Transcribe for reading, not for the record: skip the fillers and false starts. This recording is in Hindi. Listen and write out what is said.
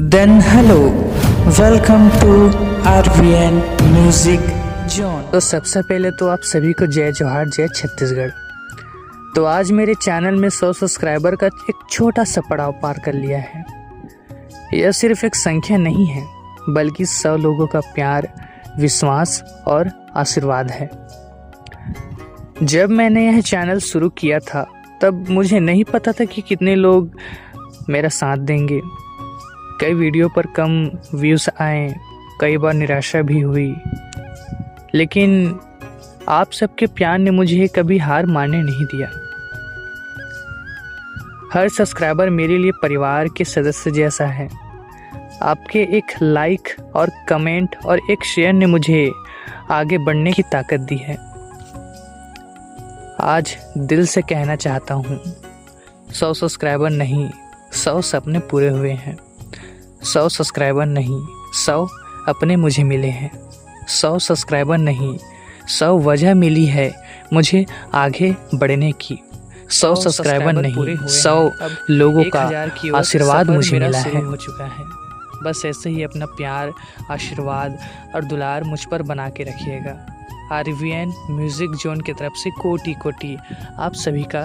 Then hello, welcome to RVN Music Zone। तो सबसे पहले तो आप सभी को जय जोहार, जय छत्तीसगढ़। तो आज मेरे चैनल में 100 सब्सक्राइबर का एक छोटा सा पड़ाव पार कर लिया है। यह सिर्फ एक संख्या नहीं है, बल्कि 100 लोगों का प्यार, विश्वास और आशीर्वाद है। जब मैंने यह चैनल शुरू किया था तब मुझे नहीं पता था कि कितने लोग मेरा साथ देंगे। कई वीडियो पर कम व्यूज़ आए, कई बार निराशा भी हुई, लेकिन आप सबके प्यार ने मुझे कभी हार मानने नहीं दिया। हर सब्सक्राइबर मेरे लिए परिवार के सदस्य जैसा है। आपके एक लाइक और कमेंट और एक शेयर ने मुझे आगे बढ़ने की ताकत दी है। आज दिल से कहना चाहता हूँ, 100 सब्सक्राइबर नहीं, 100 सपने पूरे हुए हैं। 100 सब्सक्राइबर नहीं, 100 अपने मुझे मिले हैं। 100 सब्सक्राइबर नहीं, 100 वजह मिली है मुझे आगे बढ़ने की। 100 सब्सक्राइबर नहीं, 100 लोगों का आशीर्वाद मुझे मिला है। हो चुका है। बस ऐसे ही अपना प्यार, आशीर्वाद और दुलार मुझ पर बना के रखिएगा। RVN म्यूजिक जोन की तरफ से कोटि कोटि आप सभी का